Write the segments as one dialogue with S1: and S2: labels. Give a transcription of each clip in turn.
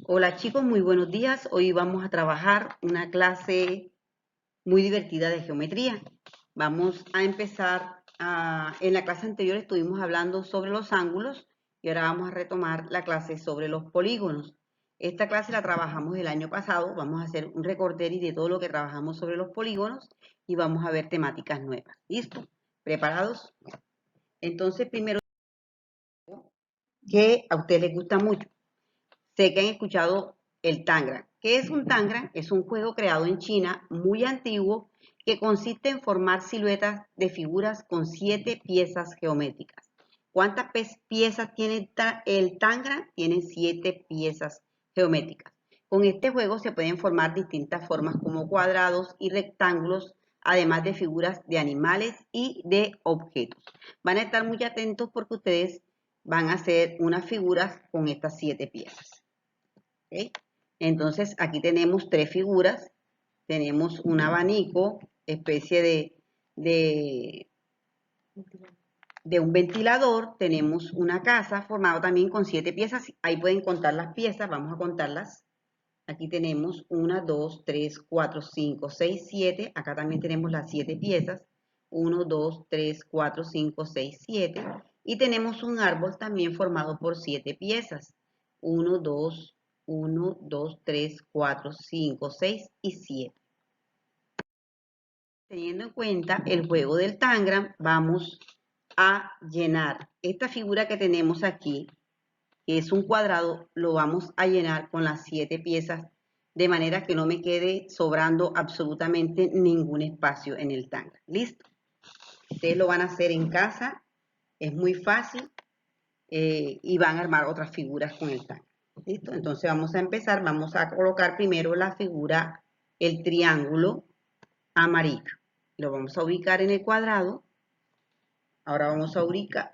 S1: Hola chicos, muy buenos días. Hoy vamos a trabajar una clase muy divertida de geometría. Vamos a empezar, en la clase anterior estuvimos hablando sobre los ángulos y ahora vamos a retomar la clase sobre los polígonos. Esta clase la trabajamos el año pasado, vamos a hacer un recorderis de todo lo que trabajamos sobre los polígonos y vamos a ver temáticas nuevas. ¿Listo? ¿Preparados? Entonces, primero, que a ustedes les gusta mucho. Sé que han escuchado el Tangram. ¿Qué es un Tangram? Es un juego creado en China, muy antiguo, que consiste en formar siluetas de figuras con 7 piezas geométricas. ¿Cuántas piezas tiene el Tangram? Tiene 7 piezas geométricas. Con este juego se pueden formar distintas formas como cuadrados y rectángulos, además de figuras de animales y de objetos. Van a estar muy atentos porque ustedes van a hacer unas figuras con estas 7 piezas. ¿Okay? Entonces aquí tenemos 3 figuras, tenemos un abanico, especie de un ventilador, tenemos una casa formada también con 7 piezas, ahí pueden contar las piezas, vamos a contarlas. Aquí tenemos 1, 2, 3, 4, 5, 6, 7, acá también tenemos las 7 piezas, 1, 2, 3, 4, 5, 6, 7, y tenemos un árbol también formado por 7 piezas, 1, 2, 1, 2, 3, 4, 5, 6 y 7. Teniendo en cuenta el juego del Tangram, vamos a llenar esta figura que tenemos aquí, que es un cuadrado, lo vamos a llenar con las 7 piezas, de manera que no me quede sobrando absolutamente ningún espacio en el Tangram. ¿Listo? Ustedes lo van a hacer en casa, es muy fácil, y van a armar otras figuras con el Tangram. ¿Listo? Entonces vamos a empezar, vamos a colocar primero la figura, el triángulo amarillo. Lo vamos a ubicar en el cuadrado. Ahora vamos a ubicar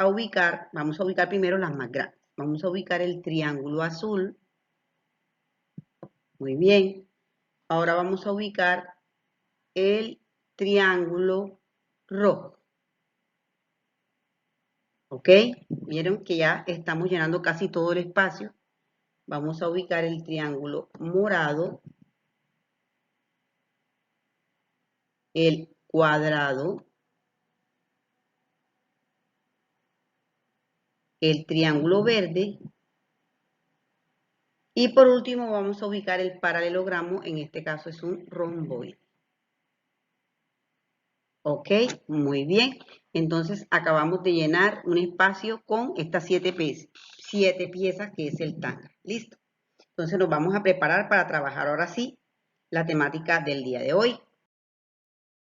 S1: primero las más grandes. Vamos a ubicar el triángulo azul. Muy bien. Ahora vamos a ubicar el triángulo rojo. ¿Ok? Vieron que ya estamos llenando casi todo el espacio. Vamos a ubicar el triángulo morado, el cuadrado, el triángulo verde y por último vamos a ubicar el paralelogramo, en este caso es un romboide. Ok, muy bien. Entonces acabamos de llenar un espacio con estas 7 piezas que es el Tangram. Listo. Entonces nos vamos a preparar para trabajar ahora sí la temática del día de hoy,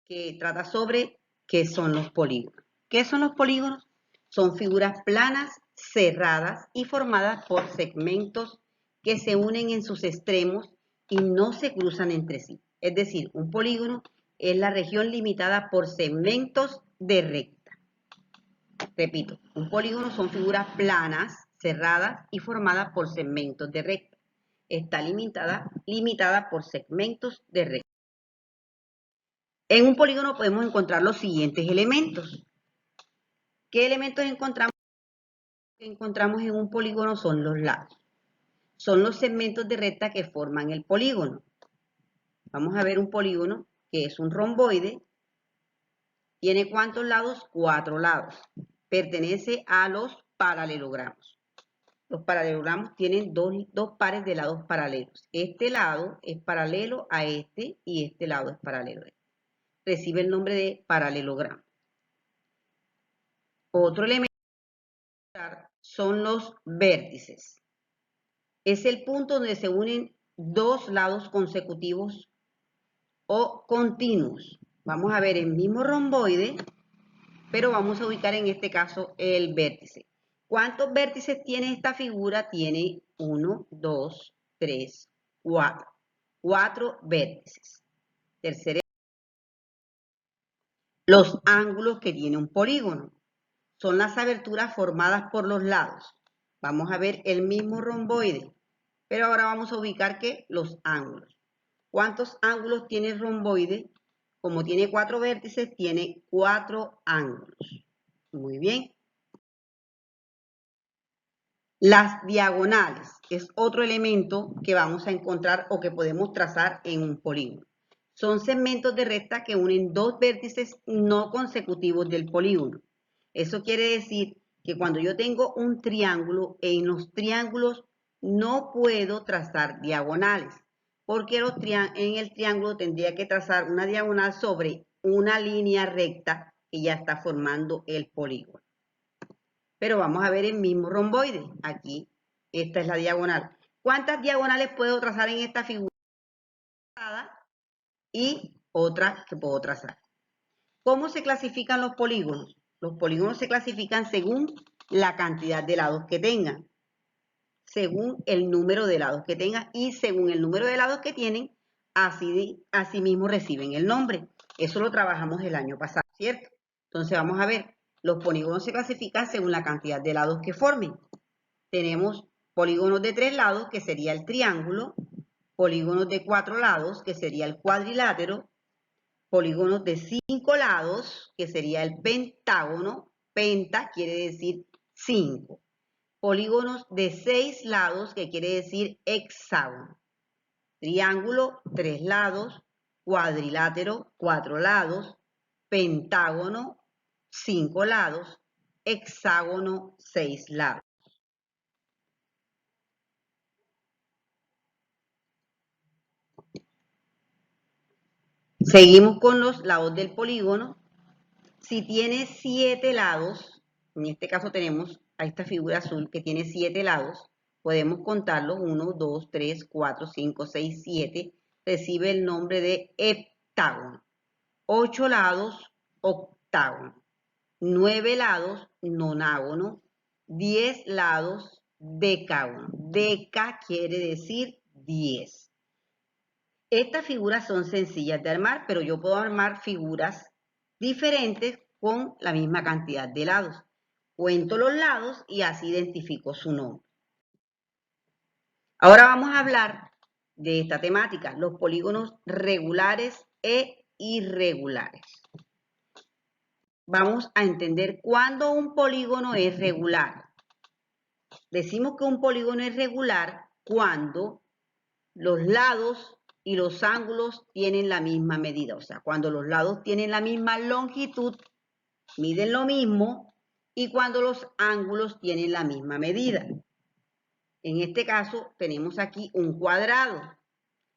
S1: que trata sobre qué son los polígonos. ¿Qué son los polígonos? Son figuras planas, cerradas y formadas por segmentos que se unen en sus extremos y no se cruzan entre sí. Es decir, un polígono es la región limitada por segmentos de recta. Repito, un polígono son figuras planas, cerradas y formadas por segmentos de recta. Está limitada por segmentos de recta. En un polígono podemos encontrar los siguientes elementos. ¿Qué elementos encontramos? Que encontramos en un polígono son los lados. Son los segmentos de recta que forman el polígono. Vamos a ver un polígono que es un romboide. ¿Tiene cuántos lados? 4 lados. Pertenece a los paralelogramos. Los paralelogramos tienen dos pares de lados paralelos. Este lado es paralelo a este y este lado es paralelo a este. Recibe el nombre de paralelogramo. Otro elemento son los vértices. Es el punto donde se unen dos lados consecutivos o continuos. Vamos a ver el mismo romboide, pero vamos a ubicar en este caso el vértice. ¿Cuántos vértices tiene esta figura? Tiene 1, 2, 3, 4. 4 vértices. Tercer, los ángulos que tiene un polígono son las aberturas formadas por los lados. Vamos a ver el mismo romboide, pero ahora vamos a ubicar que los ángulos. ¿Cuántos ángulos tiene el romboide? Como tiene 4 vértices, tiene 4 ángulos. Muy bien. Las diagonales es otro elemento que vamos a encontrar o que podemos trazar en un polígono. Son segmentos de recta que unen dos vértices no consecutivos del polígono. Eso quiere decir que cuando yo tengo un triángulo, en los triángulos no puedo trazar diagonales, porque en el triángulo tendría que trazar una diagonal sobre una línea recta que ya está formando el polígono. Pero vamos a ver el mismo romboide. Aquí, esta es la diagonal. ¿Cuántas diagonales puedo trazar en esta figura? Y otra que puedo trazar. ¿Cómo se clasifican los polígonos? Los polígonos se clasifican según la cantidad de lados que tengan, según el número de lados que tengan y según el número de lados que tienen, así mismo reciben el nombre. Eso lo trabajamos el año pasado, ¿cierto? Entonces vamos a ver, los polígonos se clasifican según la cantidad de lados que formen. Tenemos polígonos de 3 lados, que sería el triángulo, polígonos de 4 lados, que sería el cuadrilátero, polígonos de 5 lados, que sería el pentágono, penta quiere decir 5. Polígonos de 6 lados, que quiere decir hexágono. Triángulo, 3 lados, cuadrilátero, 4 lados, pentágono, 5 lados, hexágono, 6 lados. Seguimos con los lados del polígono. Si tiene 7 lados, en este caso tenemos a esta figura azul que tiene 7 lados, podemos contarlos, 1, 2, 3, 4, 5, 6, 7, recibe el nombre de heptágono. 8 lados, octágono. 9 lados, nonágono. 10 lados, decágono. Deca quiere decir 10. Estas figuras son sencillas de armar, pero yo puedo armar figuras diferentes con la misma cantidad de lados. Cuento los lados y así identifico su nombre. Ahora vamos a hablar de esta temática, los polígonos regulares e irregulares. Vamos a entender cuándo un polígono es regular. Decimos que un polígono es regular cuando los lados y los ángulos tienen la misma medida. O sea, cuando los lados tienen la misma longitud, miden lo mismo, y cuando los ángulos tienen la misma medida. En este caso, tenemos aquí un cuadrado.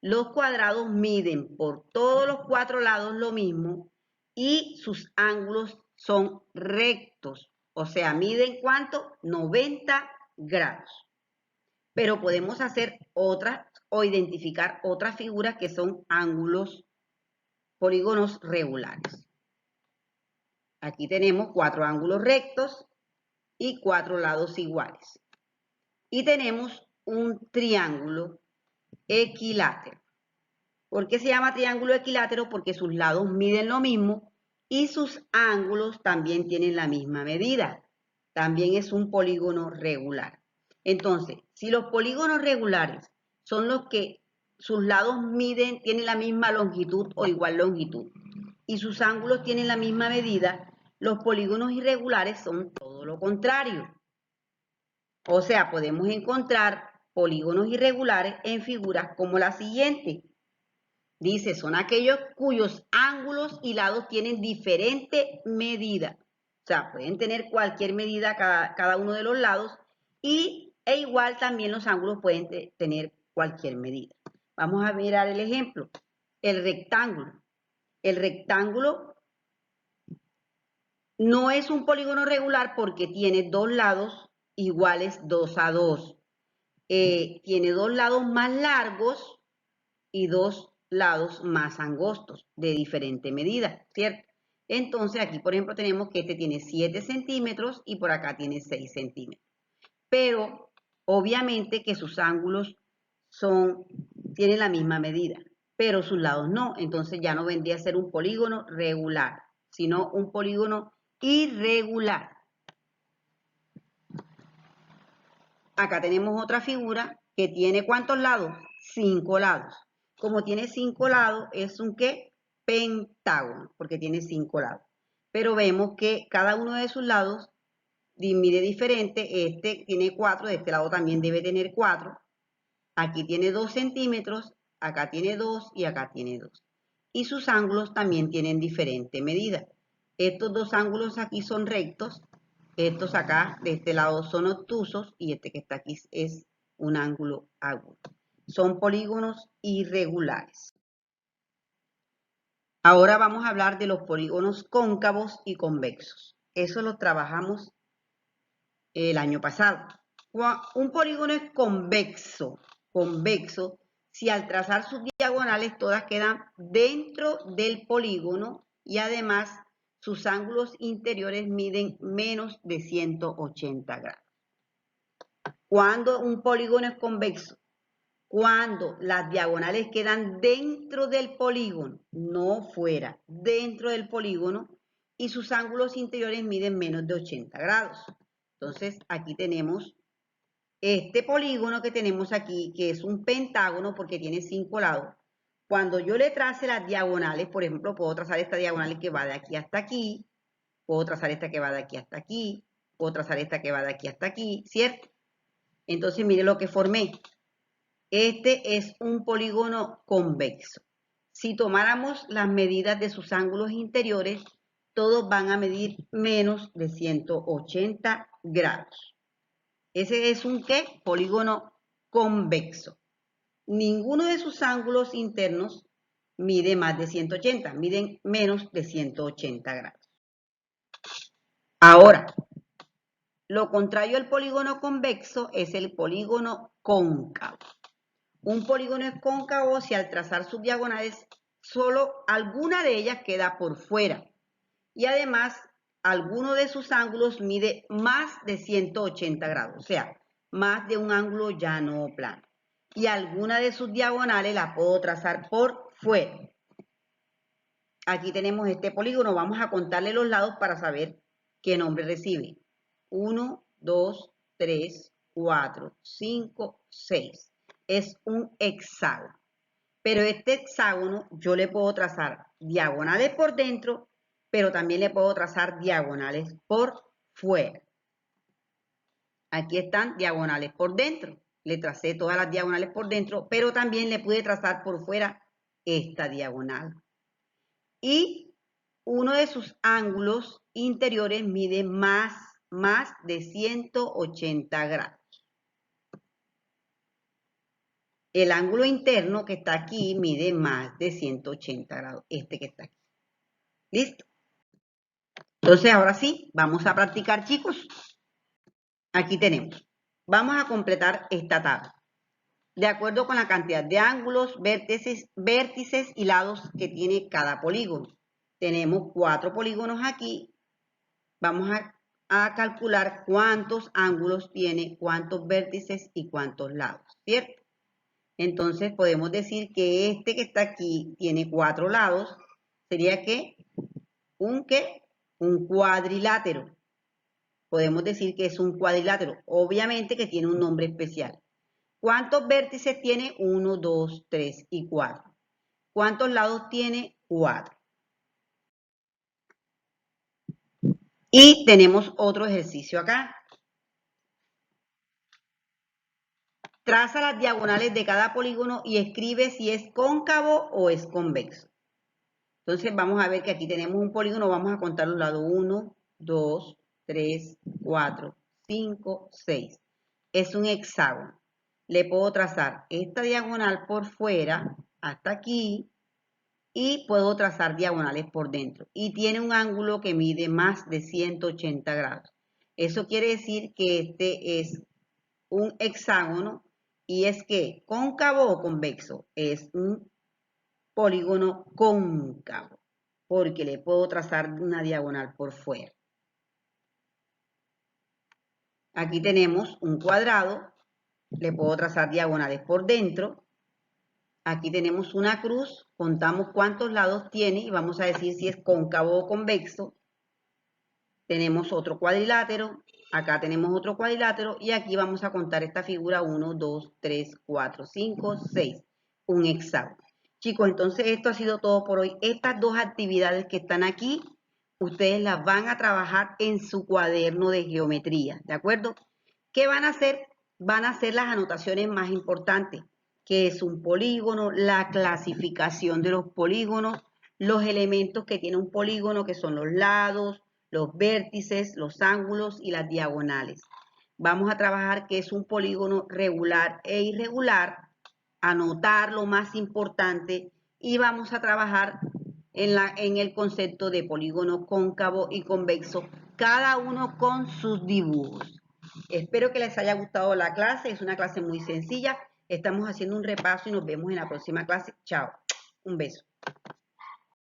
S1: Los cuadrados miden por todos los 4 lados lo mismo y sus ángulos son rectos. O sea, miden ¿cuánto? 90 grados. Pero podemos hacer otras o identificar otras figuras que son ángulos, polígonos regulares. Aquí tenemos 4 ángulos rectos y 4 lados iguales. Y tenemos un triángulo equilátero. ¿Por qué se llama triángulo equilátero? Porque sus lados miden lo mismo y sus ángulos también tienen la misma medida. También es un polígono regular. Entonces, si los polígonos regulares son los que sus lados tienen la misma longitud o igual longitud y sus ángulos tienen la misma medida, los polígonos irregulares son todo lo contrario. O sea, podemos encontrar polígonos irregulares en figuras como la siguiente. Dice, son aquellos cuyos ángulos y lados tienen diferente medida. O sea, pueden tener cualquier medida cada uno de los lados e igual también los ángulos pueden tener cualquier medida. Vamos a mirar el ejemplo. El rectángulo. El rectángulo no es un polígono regular porque tiene dos lados iguales 2 a 2. Tiene dos lados más largos y dos lados más angostos de diferente medida, ¿cierto? Entonces aquí, por ejemplo, tenemos que este tiene 7 centímetros y por acá tiene 6 centímetros. Pero obviamente que sus ángulos tienen la misma medida, pero sus lados no. Entonces ya no vendría a ser un polígono regular, sino un polígono irregular. Acá tenemos otra figura que tiene ¿cuántos lados? 5 lados. Como tiene 5 lados, es un ¿qué? Pentágono, porque tiene 5 lados. Pero vemos que cada uno de sus lados mide diferente. Este tiene 4, de este lado también debe tener 4. Aquí tiene 2 centímetros, acá tiene 2 y acá tiene 2. Y sus ángulos también tienen diferente medida. Estos dos ángulos aquí son rectos, estos acá de este lado son obtusos y este que está aquí es un ángulo agudo. Son polígonos irregulares. Ahora vamos a hablar de los polígonos cóncavos y convexos. Eso lo trabajamos el año pasado. Un polígono es convexo si al trazar sus diagonales todas quedan dentro del polígono y además sus ángulos interiores miden menos de 180 grados. Cuando un polígono es convexo, cuando las diagonales quedan dentro del polígono, no fuera, dentro del polígono, y sus ángulos interiores miden menos de 80 grados. Entonces, aquí tenemos este polígono que tenemos aquí, que es un pentágono porque tiene 5 lados. Cuando yo le trace las diagonales, por ejemplo, puedo trazar esta diagonal que va de aquí hasta aquí, puedo trazar esta que va de aquí hasta aquí, puedo trazar esta que va de aquí hasta aquí, ¿cierto? Entonces, mire lo que formé. Este es un polígono convexo. Si tomáramos las medidas de sus ángulos interiores, todos van a medir menos de 180 grados. Ese es un ¿qué? Polígono convexo. Ninguno de sus ángulos internos mide más de 180, miden menos de 180 grados. Ahora, lo contrario al polígono convexo es el polígono cóncavo. Un polígono es cóncavo si al trazar sus diagonales solo alguna de ellas queda por fuera y además alguno de sus ángulos mide más de 180 grados, o sea, más de un ángulo llano o plano. Y alguna de sus diagonales la puedo trazar por fuera. Aquí tenemos este polígono, vamos a contarle los lados para saber qué nombre recibe. 1, 2, 3, 4, 5, 6. Es un hexágono. Pero este hexágono yo le puedo trazar diagonales por dentro, pero también le puedo trazar diagonales por fuera. Aquí están diagonales por dentro. Le tracé todas las diagonales por dentro, pero también le pude trazar por fuera esta diagonal. Y uno de sus ángulos interiores mide más de 180 grados. El ángulo interno que está aquí mide más de 180 grados, este que está aquí. ¿Listo? Entonces, ahora sí, vamos a practicar, chicos. Aquí tenemos. Vamos a completar esta tabla. De acuerdo con la cantidad de ángulos, vértices y lados que tiene cada polígono. Tenemos 4 polígonos aquí. Vamos a calcular cuántos ángulos tiene, cuántos vértices y cuántos lados, ¿cierto? Entonces podemos decir que este que está aquí tiene 4 lados. ¿Sería qué? ¿Un qué? Un cuadrilátero. Podemos decir que es un cuadrilátero. Obviamente que tiene un nombre especial. ¿Cuántos vértices tiene? 1, 2, 3 y 4. ¿Cuántos lados tiene? 4. Y tenemos otro ejercicio acá. Traza las diagonales de cada polígono y escribe si es cóncavo o es convexo. Entonces vamos a ver que aquí tenemos un polígono, vamos a contar los lados 1, 2, 3, 4, 5, 6. Es un hexágono. Le puedo trazar esta diagonal por fuera hasta aquí y puedo trazar diagonales por dentro. Y tiene un ángulo que mide más de 180 grados. Eso quiere decir que este es un hexágono y es que cóncavo o convexo es un polígono cóncavo porque le puedo trazar una diagonal por fuera. Aquí tenemos un cuadrado, le puedo trazar diagonales por dentro. Aquí tenemos una cruz, contamos cuántos lados tiene y vamos a decir si es cóncavo o convexo. Tenemos otro cuadrilátero, acá tenemos otro cuadrilátero y aquí vamos a contar esta figura 1, 2, 3, 4, 5, 6, un hexágono. Chicos, entonces esto ha sido todo por hoy. Estas dos actividades que están aquí, ustedes las van a trabajar en su cuaderno de geometría, ¿de acuerdo? ¿Qué van a hacer? Van a hacer las anotaciones más importantes, que es un polígono, la clasificación de los polígonos, los elementos que tiene un polígono, que son los lados, los vértices, los ángulos y las diagonales. Vamos a trabajar qué es un polígono regular e irregular, anotar lo más importante y vamos a trabajar en el concepto de polígono cóncavo y convexo, cada uno con sus dibujos. Espero que les haya gustado la clase, es una clase muy sencilla. Estamos haciendo un repaso y nos vemos en la próxima clase. Chao, un beso.